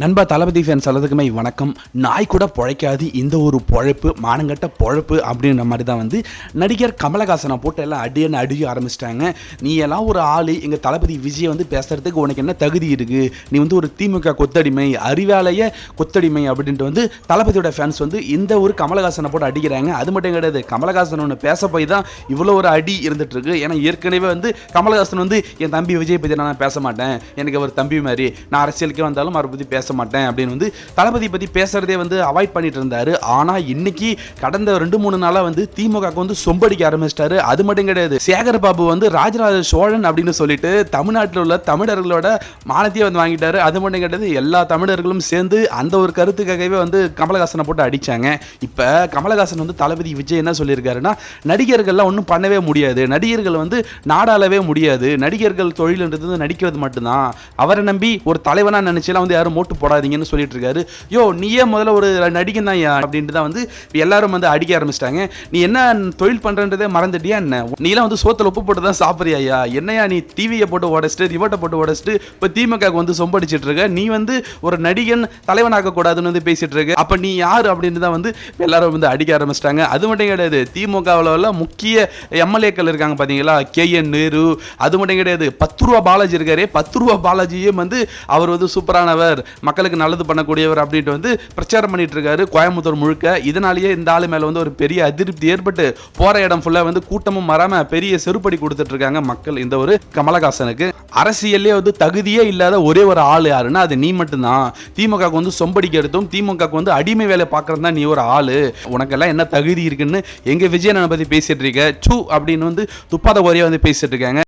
நண்பா தளபதி ஃபேன்ஸ் எல்லாத்துக்குமே வணக்கம். நாய் கூட பொழைக்காது இந்த ஒரு பொழைப்பு, மானங்கட்ட பொழைப்பு அப்படின்ற மாதிரி தான் வந்து நடிகர் கமலஹாசனை போட்டு எல்லாம் அடிக்க ஆரம்பிச்சிட்டாங்க. நீ எல்லாம் ஒரு ஆள், எங்கள் தளபதி விஜய் வந்து பேசுறதுக்கு உனக்கு என்ன தகுதி இருக்குது? நீ வந்து ஒரு திமுக கொத்தடிமை, அறிவாலய கொத்தடிமை அப்படின்ட்டு வந்து தளபதியோட ஃபேன்ஸ் வந்து இந்த ஒரு கமலஹாசனை போட்டு அடிக்கிறாங்க. அது மட்டும் கிடையாது, கமலஹாசன் ஒன்று பேச போய் தான் இவ்வளோ ஒரு அடி இருந்துட்டு இருக்கு. ஏன்னா ஏற்கனவே வந்து கமலஹாசன் வந்து என் தம்பி விஜய் பற்றி நான் பேச மாட்டேன், எனக்கு அவர் தம்பி மாதிரி, நான் அரசியலுக்கு வந்தாலும் அவரை பற்றி பேச மாட்டேன் அப்படின்னு வந்து தளபதி பற்றி பேசுறதே வந்து அவாய்ட் பண்ணிட்டு இருந்தாரு. ஆனால் இன்னைக்கு கடந்த 2-3 நாளாக வந்து திமுக வந்து சொம்படிக்க ஆரம்பிச்சிட்டாரு. அது மட்டும் கிடையாது, சேகர் பாபு வந்து ராஜராஜ சோழன் அப்படின்னு சொல்லிட்டு தமிழ்நாட்டில் உள்ள தமிழர்களோட மானத்தையே வந்து வாங்கிட்டாரு. அது மட்டும் கிடையாது, எல்லா தமிழர்களும் சேர்ந்து அந்த ஒரு கருத்துக்காகவே வந்து கமலஹாசனை போட்டு அடிச்சாங்க. இப்போ கமலஹாசன் வந்து தளபதி விஜய் என்ன சொல்லியிருக்காருன்னா, நடிகர்கள்லாம் ஒன்றும் பண்ணவே முடியாது, நடிகர்கள் வந்து நாடாளவே முடியாது, நடிகர்கள் தொழில்ன்றது நடிக்கிறது மட்டும்தான், அவரை நம்பி ஒரு தலைவனா நினைச்சலாம் வந்து யாரும் ஓட்டு போடாதீங்கன்னு சொல்லிட்டு இருக்காரு. யோ நீயே முதல்ல ஒரு நடிகன் தான் அப்படின்ட்டு தான் வந்து எல்லாரும் வந்து அடிக்க ஆரம்பிச்சிட்டாங்க. நீ என்ன தொழில் பண்றன்றதே மறந்துட்டியா என்ன? நீலாம் வந்து சோத்துல உப்பு போட்டு தான் சாப்பிட்றியா? என்னையா நீ டிவியை போட்டு உடச்சிட்டு ரிமோட்டை போட்டு உடச்சிட்டு இப்போ திமுக வந்து சொம்படிச்சிட்டு இருக்க? நீ வந்து ஒரு நடிகன் தலைவனாக கூடாதுன்னு வந்து பேசிட்டு இருக்க. அப்ப நீ யார் அப்படின்னு தான் வந்து எல்லாரும் வந்து அடிக்க ஆரம்பிச்சிட்டாங்க. அது மட்டும் கிடையாது, திமுகவில் முக்கிய எம்எல்ஏக்கள் இருக்காங்க பாத்தீங்களா, KN நேரு, அது மட்டும் கிடையாது, 10 ரூபா பாலாஜி இருக்காரு. 10 ரூபா பாலாஜியும் வந்து அவர் வந்து சூப்பரானவர், மக்களுக்கு நல்லது பண்ணக்கூடியவர் அப்படின்ட்டு வந்து பிரச்சாரம் பண்ணிட்டு இருக்காரு கோயம்புத்தூர் முழுக்க. இதனாலேயே இந்த ஆளு மேல வந்து ஒரு பெரிய அதிருப்தி ஏற்பட்டு போற இடம் ஃபுல்லா வந்து கூட்டமும் மறாம பெரிய செருப்படி கொடுத்துட்டு இருக்காங்க மக்கள் இந்த ஒரு கமலஹாசனுக்கு. அரசியல்லே வந்து தகுதியே இல்லாத ஒரே ஒரு ஆள் யாருன்னா அது நீ மட்டும்தான். திமுக வந்து சொம்படிக்க எடுத்தும் திமுக வந்து அடிமை வேலை பார்க்கறது தான் நீ ஒரு ஆளு. உனக்கெல்லாம் என்ன தகுதி இருக்குன்னு எங்க விஜயனை பத்தி பேசிட்டு இருக்க சூ அப்படின்னு வந்து துப்பாத ஒரே வந்து பேசிட்டு இருக்காங்க.